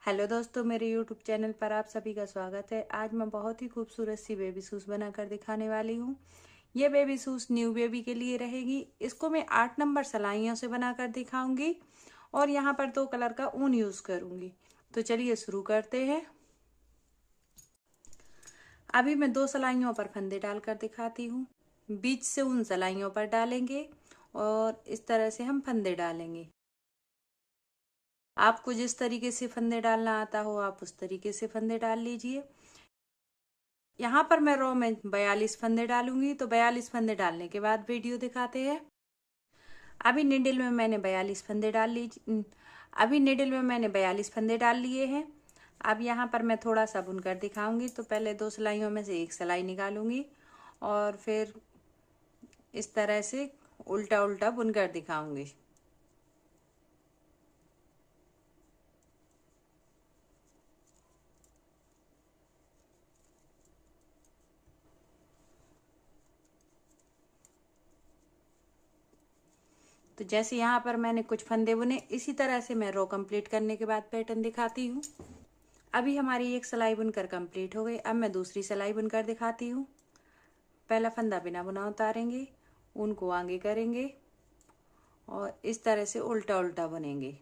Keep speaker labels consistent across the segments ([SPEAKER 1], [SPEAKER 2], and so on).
[SPEAKER 1] Hello दोस्तों, मेरे YouTube channel पर आप सभी का स्वागत है। आज मैं बहुत ही खूबसूरत सी बेबी शूज़ बनाकर दिखाने वाली हूँ। ये बेबी शूज़ न्यू बेबी के लिए रहेगी। इसको मैं 8 नंबर सिलाइयों से बनाकर दिखाऊंगी और यहाँ पर 2 कलर का ऊन यूज़ करूँगी। तो चलिए शुरू करते हैं। अभी मैं 2 सिलाइयों पर फंदे डालकर दिखाती हूँ। बीच से उन सिलाइयों पर डालेंगे और इस तरह से हम फंदे डालेंगे। आपको जिस तरीके से फंदे डालना आता हो आप उस तरीके से फंदे डाल लीजिए। यहाँ पर मैं रो में 42 फंदे डालूंगी, तो 42 फंदे डालने के बाद वीडियो दिखाते हैं। अभी निडल में मैंने 42 फंदे डाल लीजिए। अभी निडल में मैंने 42 फंदे डाल लिए हैं। अब यहाँ पर मैं थोड़ा सा बुनकर दिखाऊंगी। तो पहले 2 सिलाइयों में से एक सिलाई निकालूंगी और फिर इस तरह से उल्टा उल्टा बुनकर दिखाऊंगी। तो जैसे यहाँ पर मैंने कुछ फंदे बुने, इसी तरह से मैं रो कंप्लीट करने के बाद पैटर्न दिखाती हूँ। अभी हमारी एक सिलाई बुनकर कंप्लीट हो गई। अब मैं दूसरी सिलाई बुनकर दिखाती हूँ। पहला फंदा बिना बुना उतारेंगे, ऊन को आगे करेंगे और इस तरह से उल्टा उल्टा बुनेंगे।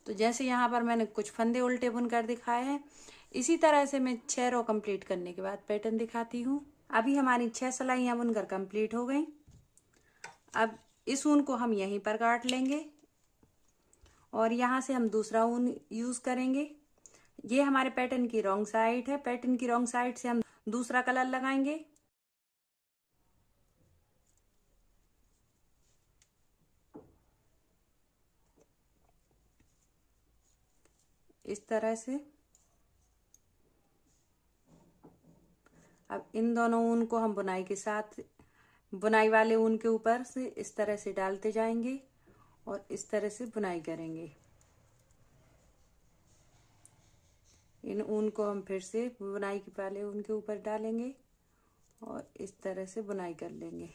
[SPEAKER 1] तो जैसे यहाँ पर मैंने कुछ फंदे उल्टे बुनकर दिखाए हैं, इसी तरह से मैं 6 रो कंप्लीट करने के बाद पैटर्न दिखाती हूँ। अभी हमारी 6 सिलाइयाँ बुनकर कंप्लीट हो गई। अब इस ऊन को हम यहीं पर काट लेंगे और यहाँ से हम दूसरा ऊन यूज करेंगे। ये हमारे पैटर्न की रॉन्ग साइड है। पैटर्न की रॉन्ग साइड से हम दूसरा कलर लगाएंगे। इस तरह से अब इन दोनों ऊन को हम बुनाई के साथ, बुनाई वाले ऊन के ऊपर से इस तरह से डालते जाएंगे और इस तरह से बुनाई करेंगे। इन ऊन को हम फिर से बुनाई के पहले ऊन के ऊपर डालेंगे और इस तरह से बुनाई कर लेंगे।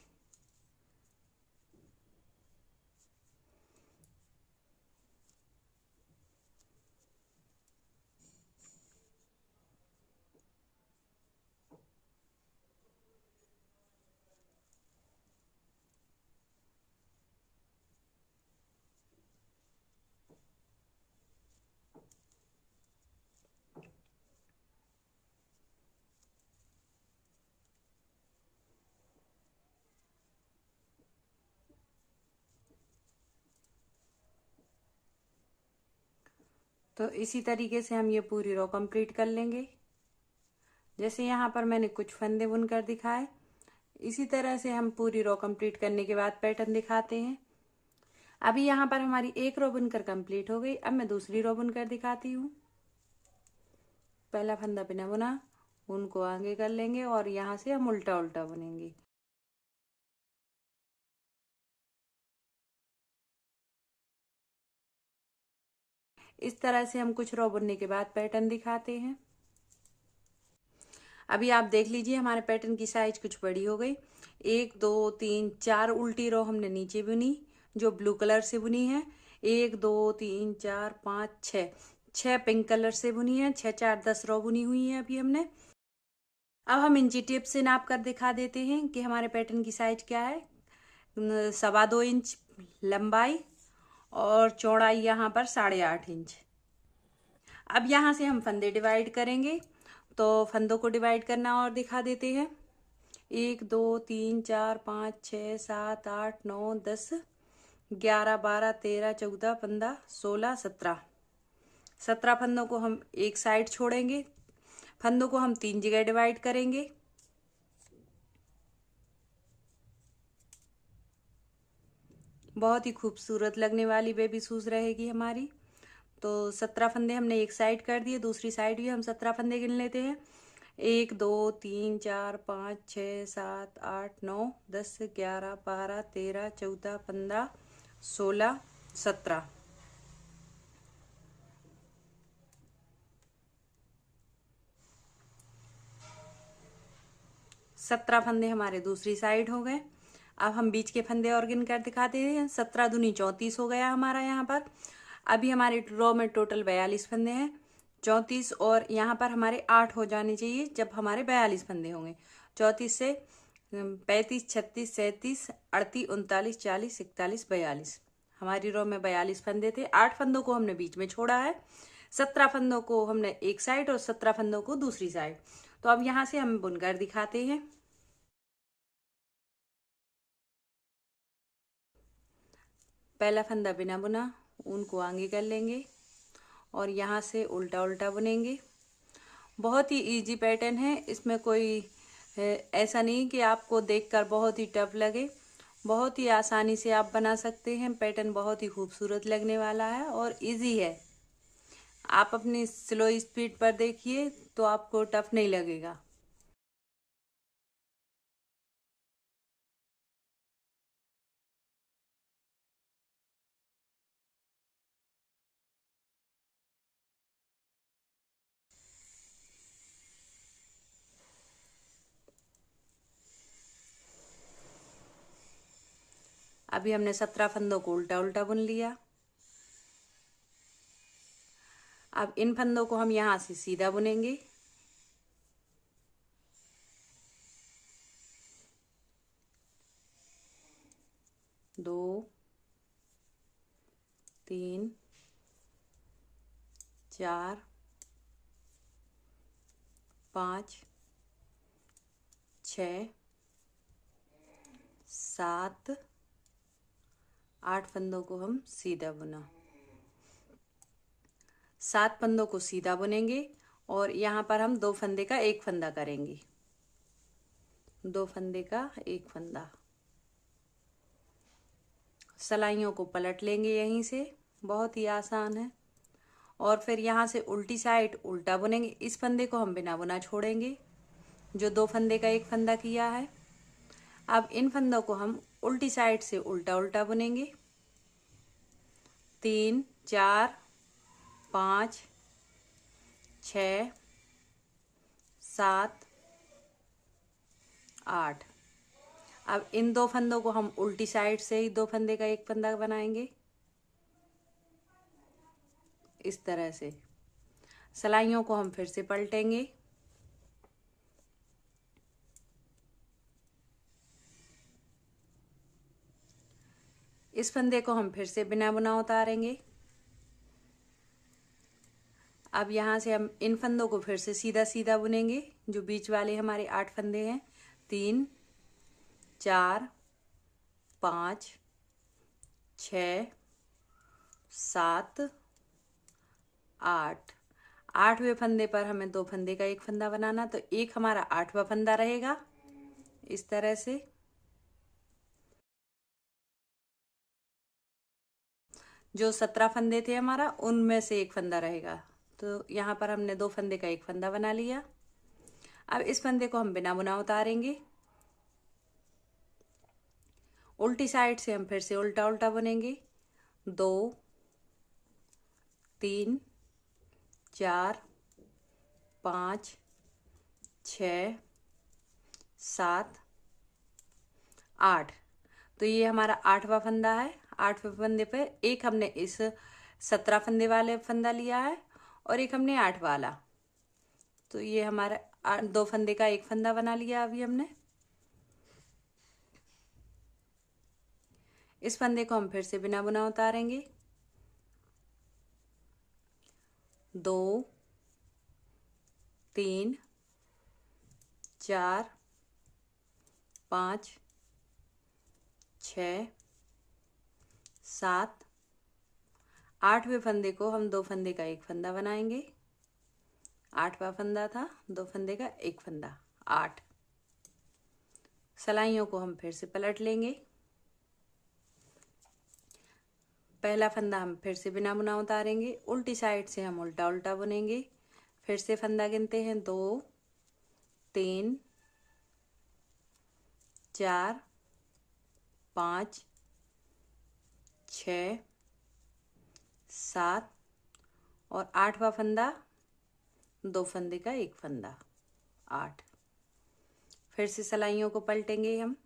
[SPEAKER 1] तो इसी तरीके से हम ये पूरी रो कंप्लीट कर लेंगे। जैसे यहाँ पर मैंने कुछ फंदे बुनकर दिखाए, इसी तरह से हम पूरी रो कंप्लीट करने के बाद पैटर्न दिखाते हैं। अभी यहाँ पर हमारी एक रो बुनकर कंप्लीट हो गई। अब मैं दूसरी रो बुनकर दिखाती हूँ। पहला फंदा बिना बुना, ऊन को आगे कर लेंगे और यहाँ से हम उल्टा उल्टा बुनेंगे। इस तरह से हम कुछ रो बुनने के बाद पैटर्न दिखाते हैं। अभी आप देख लीजिए हमारे पैटर्न की साइज कुछ बड़ी हो गई। 1 2 3 4 उल्टी रो हमने नीचे बुनी, जो ब्लू कलर से बुनी है। 1 2 3 4 5 6 पिंक कलर से बुनी है। 6 4 10 रो बुनी हुई है अभी हमने। अब हम इंची टेप से नाप कर दिखा देते हैं कि हमारे पैटर्न की साइज क्या है। 2.25 इंच लंबाई और चौड़ाई यहाँ पर 8.5 इंच। अब यहाँ से हम फंदे डिवाइड करेंगे, तो फंदों को डिवाइड करना और दिखा देते हैं। 1 2 3 4 5 6 7 8 9 10 11 12 13 14 15 16 17 फंदों को हम एक साइड छोड़ेंगे। फंदों को हम 3 जगह डिवाइड करेंगे। बहुत ही खूबसूरत लगने वाली बेबी शूज रहेगी हमारी। तो 17 फंदे हमने एक साइड कर दिए, दूसरी साइड भी हम 17 फंदे गिन लेते हैं। 1 2 3 4 5 6 7 8 9 10 11 12 13 14 15 16 17। 17 फंदे हमारे दूसरी साइड हो गए। अब हम बीच के फंदे और गिन कर दिखाते हैं। 17 दूनी 34 हो गया हमारा यहाँ पर। अभी हमारे रो में टोटल 42 फंदे हैं। 34 और यहाँ पर हमारे 8 हो जाने चाहिए जब हमारे 42 फंदे होंगे। 34 से 35, 36, 37, 38, 39, 40, 41, 42 हमारी रो में 42 फंदे थे। 8 फंदों को हमने बीच में छोड़ा है, 17 फंदों को हमने एक साइड और 17 फंदों को दूसरी साइड। तो अब यहाँ से हम बुनकर दिखाते हैं। पहला फंदा बिना बुना ऊन को आगे कर लेंगे और यहाँ से उल्टा उल्टा बुनेंगे। बहुत ही इजी पैटर्न है, इसमें कोई ऐसा नहीं कि आपको देखकर बहुत ही टफ लगे। बहुत ही आसानी से आप बना सकते हैं। पैटर्न बहुत ही खूबसूरत लगने वाला है और इजी है। आप अपनी स्लो स्पीड पर देखिए तो आपको टफ नहीं लगेगा। अभी हमने 17 फंदों को उल्टा उल्टा बुन लिया। अब इन फंदों को हम यहाँ से सीधा बुनेंगे। दो, तीन, चार, 5, 6, 7, 8 फंदों को हम सीधा बुना। 7 फंदों को सीधा बुनेंगे और यहाँ पर हम 2 फंदे का एक फंदा करेंगे। 2 फंदे का एक फंदा। सलाइयों को पलट लेंगे यहीं से, बहुत ही आसान है। और फिर यहाँ से उल्टी साइड उल्टा बुनेंगे। इस फंदे को हम बिना बुना छोड़ेंगे जो 2 फंदे का एक फंदा किया है। अब इन फंदों को हम उल्टी साइड से उल्टा उल्टा बुनेंगे। 3, 4, 5, 6, 7, 8। अब इन 2 फंदों को हम उल्टी साइड से ही 2 फंदे का एक फंदा बनाएंगे इस तरह से। सलाइयों को हम फिर से पलटेंगे। इस फंदे को हम फिर से बिना बुना उतारेंगे। अब यहाँ से हम इन फंदों को फिर से सीधा सीधा बुनेंगे जो बीच वाले हमारे 8 फंदे हैं। 3, 4, 5, 6, 7, 8। 8वें फंदे पर हमें 2 फंदे का एक फंदा बनाना, तो एक हमारा 8वां फंदा रहेगा इस तरह से। जो 17 फंदे थे हमारा उनमें से एक फंदा रहेगा। तो यहाँ पर हमने 2 फंदे का एक फंदा बना लिया। अब इस फंदे को हम बिना बुना उतारेंगे। उल्टी साइड से हम फिर से उल्टा उल्टा बुनेंगे। 2, 3, 4, 5, 6, 7, 8। तो ये हमारा 8वां फंदा है। 8वें फंदे पर एक हमने इस 17 फंदे वाले फंदा लिया है और एक हमने 8 वाला। तो ये हमारा 2 फंदे का एक फंदा बना लिया अभी हमने। इस फंदे को हम फिर से बिना बुना उतारेंगे। 2, 3, 4, 5, 6, 7, 8वें फंदे को हम 2 फंदे का एक फंदा बनाएंगे। 8वां फंदा था, 2 फंदे का एक फंदा, 8। सलाइयों को हम फिर से पलट लेंगे। पहला फंदा हम फिर से बिना बुना उतारेंगे। उल्टी साइड से हम उल्टा उल्टा बुनेंगे। फिर से फंदा गिनते हैं। 2, 3, 4, 5, 6, 7 और 8वां फंदा 2 फंदे का एक फंदा, 8। फिर से सिलाइयों को पलटेंगे हम।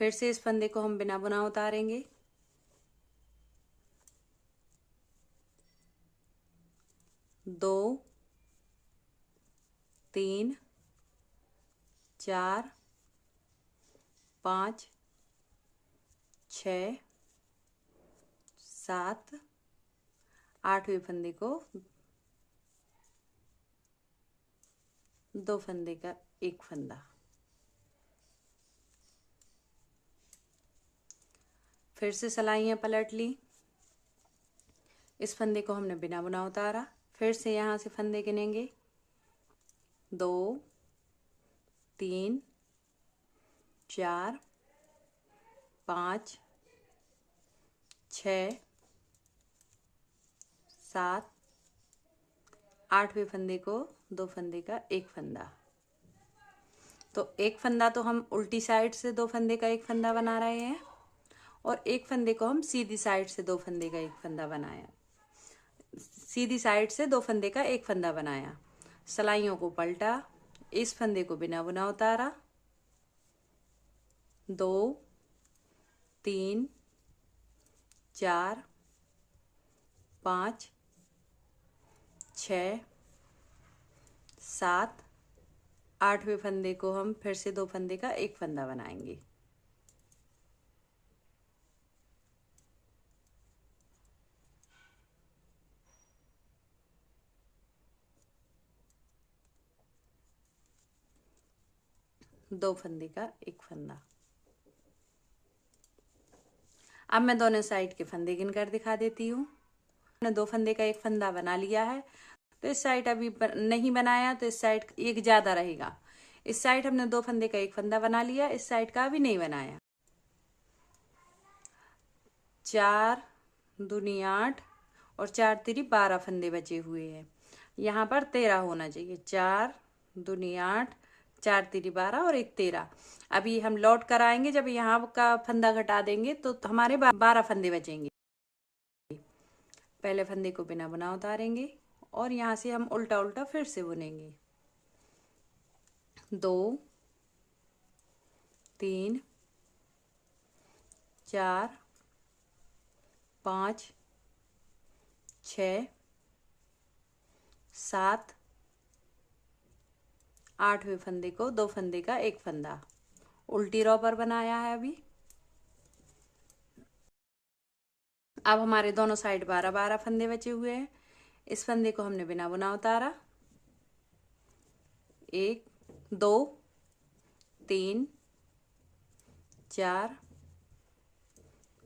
[SPEAKER 1] फिर से इस फंदे को हम बिना बुना उतारेंगे। 2 3 4 5 6 7 8वें फंदे को 2 फंदे का एक फंदा। फिर से सिलाइयाँ पलट ली। इस फंदे को हमने बिना बुना उतारा। फिर से यहाँ से फंदे गिनेंगे। 2 3 4 5 6 7 8वें फंदे को 2 फंदे का एक फंदा। तो एक फंदा तो हम उल्टी साइड से 2 फंदे का एक फंदा बना रहे हैं और एक फंदे को हम सीधी साइड से 2 फंदे का एक फंदा बनाया। सीधी साइड से 2 फंदे का एक फंदा बनाया। सिलाइयों को पलटा। इस फंदे को बिना बुना उतारा। 2 3 4 5 6 7 8वें फंदे को हम फिर से 2 फंदे का एक फंदा बनाएंगे। दो फंदे का एक फंदा। अब मैं दोनों साइड के फंदे गिनकर दिखा देती हूँ। मैंने 2 फंदे का एक फंदा बना लिया है, तो इस साइड अभी नहीं बनाया तो इस साइड एक ज्यादा रहेगा। इस साइड हमने 2 फंदे का एक फंदा बना लिया, इस साइड का अभी नहीं बनाया। 4 दूनी 8 और 4 तिरी 12 फंदे बचे हुए हैं। यहाँ पर 13 होना चाहिए। 4 दूनी 8 4 तिरी 12 और एक 13। अभी हम लौट कर आएंगे, जब यहाँ का फंदा घटा देंगे तो हमारे 12 फंदे बचेंगे। पहले फंदे को बिना बुना उतारेंगे और यहाँ से हम उल्टा उल्टा फिर से बुनेंगे। 2 3 4 5 6 7 8वें फंदे को 2 फंदे का एक फंदा उल्टी रो पर बनाया है। अभी अब हमारे दोनों साइड 12-12 फंदे बचे हुए हैं। इस फंदे को हमने बिना बुना उतारा। 1 2 3 4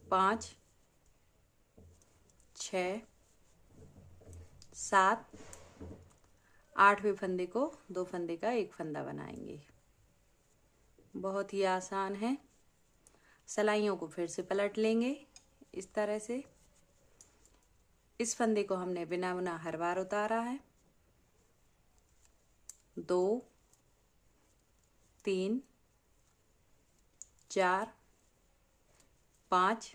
[SPEAKER 1] 5 6 7 8वें फंदे को 2 फंदे का एक फंदा बनाएंगे। बहुत ही आसान है। सिलाइयों को फिर से पलट लेंगे इस तरह से। इस फंदे को हमने बिना बुना हर बार उतारा है। 2 3 4 5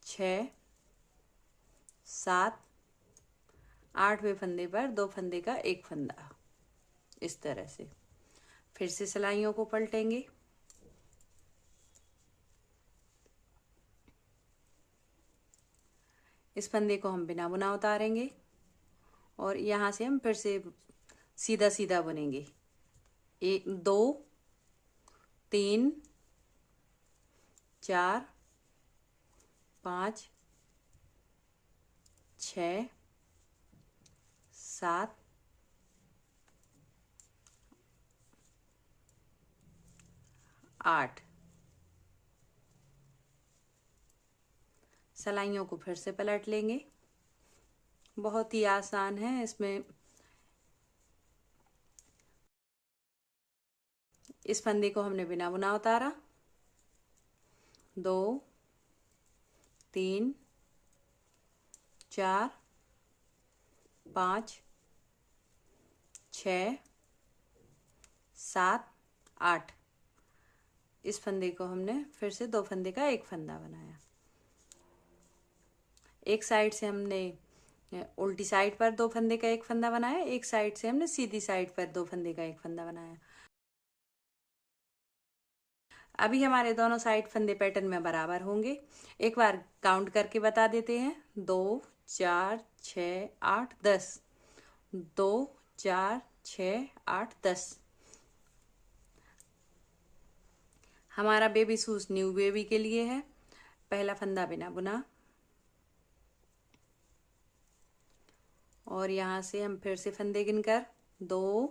[SPEAKER 1] 6 7 8वें फंदे पर 2 फंदे का एक फंदा, इस तरह से। फिर से सिलाइयों को पलटेंगे। इस फंदे को हम बिना बुना उतारेंगे और यहाँ से हम फिर से सीधा सीधा बुनेंगे। 1 2 3 4 5 6 7 8। सिलाइयों को फिर से पलट लेंगे। बहुत ही आसान है। इसमें इस फंदे को हमने बिना बुना उतारा। 2 3 4 5 6 7 8। इस फंदे को हमने फिर से 2 फंदे का एक फंदा बनाया। एक साइड से हमने उल्टी साइड पर 2 फंदे का एक फंदा बनाया, एक साइड से हमने सीधी साइड पर 2 फंदे का एक फंदा बनाया। अभी हमारे दोनों साइड फंदे पैटर्न में बराबर होंगे। एक बार काउंट करके बता देते हैं। 2 4 6 8 10, 2 4 6 8 10। हमारा बेबी शूज न्यू बेबी के लिए है। पहला फंदा बिना बुना और यहाँ से हम फिर से फंदे गिनकर 2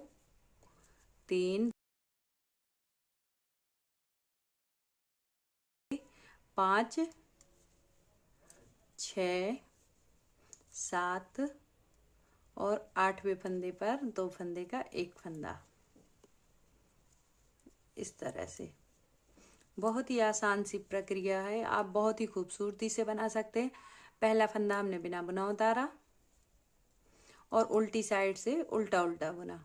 [SPEAKER 1] 3 5 6 7 और 8वें फंदे पर 2 फंदे का एक फंदा। इस तरह से बहुत ही आसान सी प्रक्रिया है, आप बहुत ही खूबसूरती से बना सकते हैं। पहला फंदा हमने बिना बुना उतारा और उल्टी साइड से उल्टा उल्टा बुना।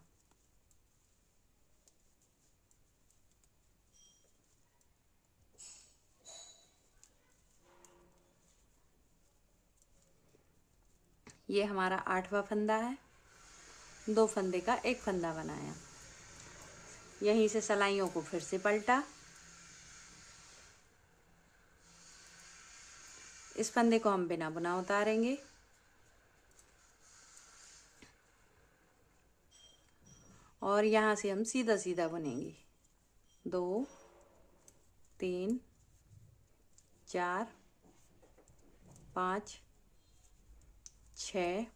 [SPEAKER 1] ये हमारा 8वां फंदा है। 2 फंदे का एक फंदा बनाया, यहीं से सलाइयों को फिर से पलटा। इस फंदे को हम बिना बुना उतारेंगे और यहाँ से हम सीधा सीधा बुनेंगे। 2 3 4 5 6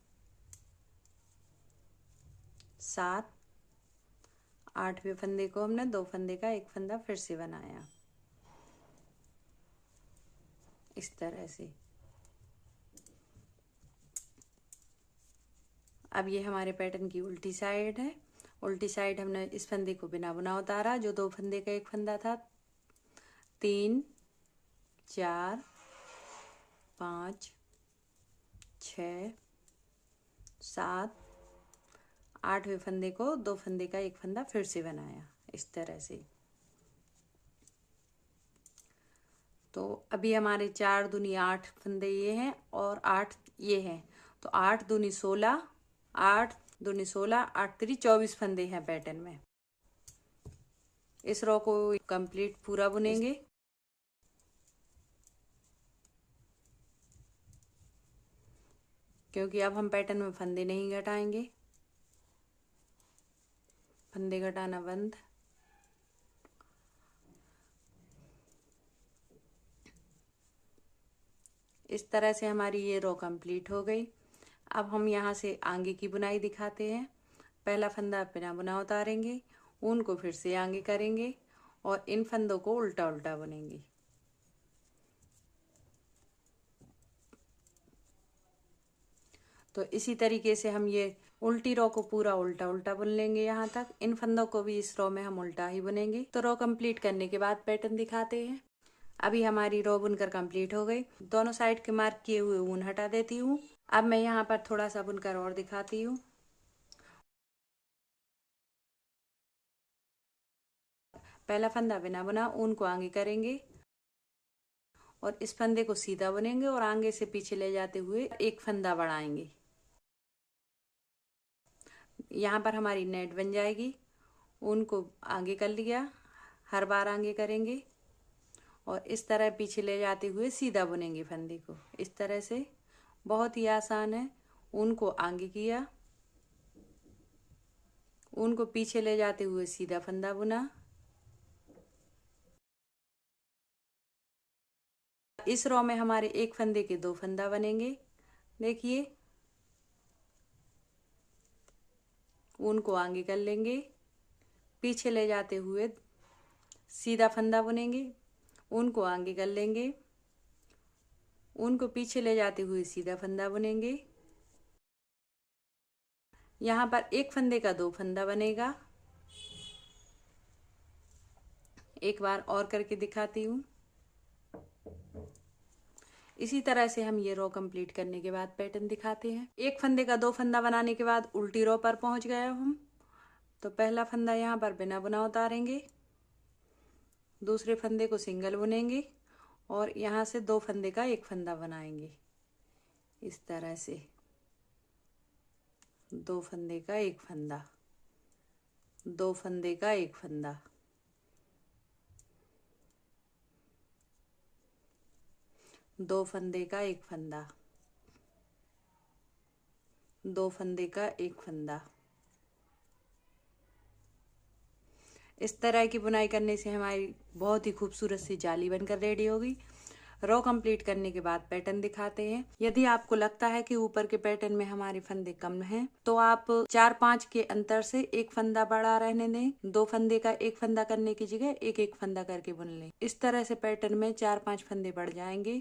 [SPEAKER 1] 7, 8वें फंदे को हमने 2 फंदे का एक फंदा फिर से बनाया इस तरह से। अब ये हमारे पैटर्न की उल्टी साइड है। उल्टी साइड हमने इस फंदे को बिना बुना उतारा, जो 2 फंदे का एक फंदा था। 3 4 5 6 7, 8वें फंदे को 2 फंदे का एक फंदा फिर से बनाया इस तरह से। तो अभी हमारे 4 दूनी 8 फंदे ये हैं और 8 ये हैं, तो 8 दूनी 16, 8 दूनी 16, 8 3 24 फंदे हैं पैटर्न में। इस रो को कंप्लीट पूरा बुनेंगे। क्योंकि अब हम पैटर्न में फंदे नहीं घटाएंगे, फंदे घटाना बंद। इस तरह से हमारी ये रो कंप्लीट हो गई। अब हम यहाँ से आगे की बुनाई दिखाते हैं। पहला फंदा बिना बुना उतारेंगे, ऊन को फिर से आगे करेंगे और इन फंदों को उल्टा उल्टा बुनेंगे। तो इसी तरीके से हम ये उल्टी रो को पूरा उल्टा उल्टा बुन लेंगे यहाँ तक। इन फंदों को भी इस रो में हम उल्टा ही बुनेंगे। तो रो कंप्लीट करने के बाद पैटर्न दिखाते हैं। अभी हमारी रो बुनकर कंप्लीट हो गई। दोनों साइड के मार्क किए हुए ऊन हटा देती हूँ। अब मैं यहाँ पर थोड़ा सा बुनकर और दिखाती हूँ। पहला फंदा बिना बुना, ऊन को आगे करेंगे और इस फंदे को सीधा बुनेंगे और आगे से पीछे ले जाते हुए एक फंदा बढ़ाएंगे। यहाँ पर हमारी नेट बन जाएगी। ऊन को आगे कर लिया, हर बार आगे करेंगे और इस तरह पीछे ले जाते हुए सीधा बुनेंगे फंदे को इस तरह से। बहुत ही आसान है। ऊन को आगे किया, ऊन को पीछे ले जाते हुए सीधा फंदा बुना। इस रो में हमारे एक फंदे के 2 फंदा बनेंगे। देखिए, ऊन को आगे कर लेंगे, पीछे ले जाते हुए सीधा फंदा बुनेंगे, ऊन को आगे कर लेंगे, ऊन को पीछे ले जाते हुए सीधा फंदा बुनेंगे। यहाँ पर एक फंदे का 2 फंदा बनेगा। एक बार और करके दिखाती हूँ। इसी तरह से हम ये रो कंप्लीट करने के बाद पैटर्न दिखाते हैं। एक फंदे का 2 फंदा बनाने के बाद उल्टी रो पर पहुंच गए हम। तो पहला फंदा यहाँ पर बिना बुना उतारेंगे, दूसरे फंदे को सिंगल बुनेंगे और यहाँ से 2 फंदे का एक फंदा बनाएंगे इस तरह से। 2 फंदे का एक फंदा, 2 फंदे का एक फंदा, 2 फंदे का एक फंदा, 2 फंदे का एक फंदा। इस तरह की बुनाई करने से हमारी बहुत ही खूबसूरत सी जाली बनकर रेडी होगी। रो कंप्लीट करने के बाद पैटर्न दिखाते हैं। यदि आपको लगता है कि ऊपर के पैटर्न में हमारे फंदे कम हैं, तो आप 4-5 के अंतर से एक फंदा बड़ा रहने दें। 2 फंदे का एक फंदा करने की जगह एक एक फंदा करके बुन लें। इस तरह से पैटर्न में 4-5 फंदे बढ़ जाएंगे।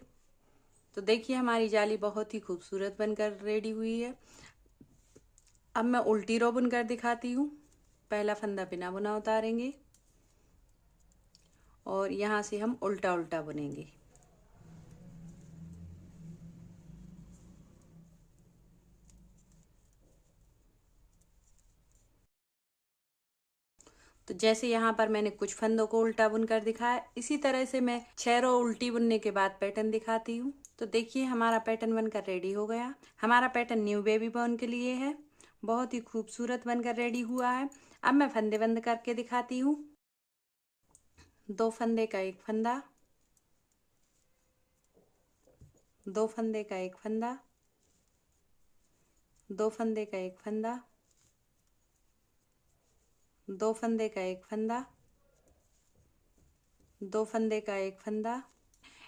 [SPEAKER 1] तो देखिए हमारी जाली बहुत ही खूबसूरत बनकर रेडी हुई है। अब मैं उल्टी रो बुनकर दिखाती हूँ। पहला फंदा बिना बुना उतारेंगे और यहाँ से हम उल्टा उल्टा बुनेंगे। तो जैसे यहाँ पर मैंने कुछ फंदों को उल्टा बुनकर दिखाया, इसी तरह से मैं 6 रो उल्टी बुनने के बाद पैटर्न दिखाती हूँ। तो देखिए हमारा पैटर्न बनकर रेडी हो गया। हमारा पैटर्न न्यू बेबी बॉर्न के लिए है। बहुत ही खूबसूरत बनकर रेडी हुआ है। अब मैं फंदे बंद करके दिखाती हूँ। 2 फंदे का एक फंदा, 2 फंदे का एक फंदा, 2 फंदे का एक फंदा, 2 फंदे का एक फंदा, 2 फंदे का एक फंदा।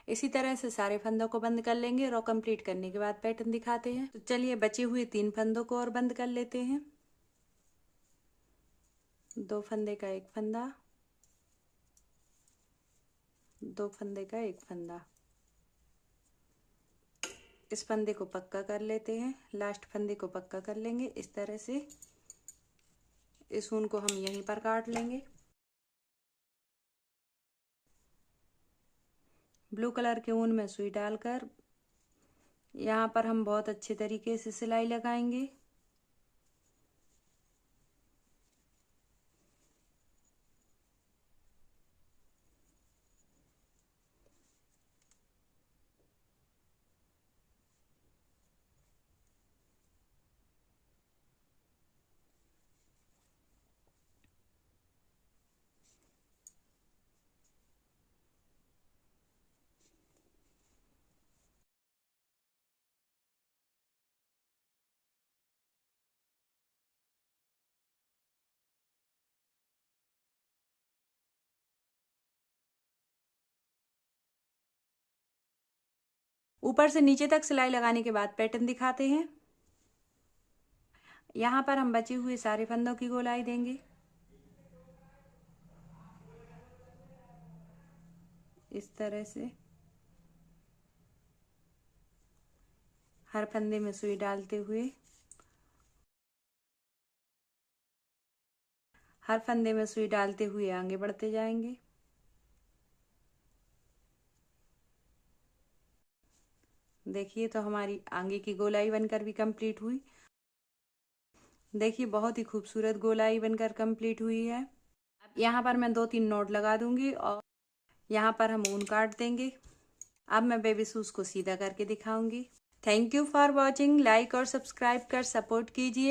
[SPEAKER 1] इसी तरह से सारे फंदों को बंद कर लेंगे। रो कंप्लीट करने के बाद पैटर्न दिखाते हैं। तो चलिए बचे हुए 3 फंदों को और बंद कर लेते हैं। 2 फंदे का एक फंदा, 2 फंदे का एक फंदा। इस फंदे को पक्का कर लेते हैं। लास्ट फंदे को पक्का कर लेंगे। इस तरह से इस ऊन को हम यहीं पर काट लेंगे। ब्लू कलर के ऊन में सुई डालकर यहाँ पर हम बहुत अच्छे तरीके से सिलाई लगाएंगे। ऊपर से नीचे तक सिलाई लगाने के बाद पैटर्न दिखाते हैं। यहाँ पर हम बचे हुए सारे फंदों की गोलाई देंगे। इस तरह से हर फंदे में सुई डालते हुए हर फंदे में सुई डालते हुए आगे बढ़ते जाएंगे। देखिए तो हमारी आगे की गोलाई बनकर भी कंप्लीट हुई। देखिए बहुत ही खूबसूरत गोलाई बनकर कंप्लीट हुई है। अब यहाँ पर मैं 2-3 नोट लगा दूंगी और यहाँ पर हम ऊन काट देंगे। अब मैं बेबी शूज को सीधा करके दिखाऊंगी। Thank you for watching. Like और सब्सक्राइब कर सपोर्ट कीजिए।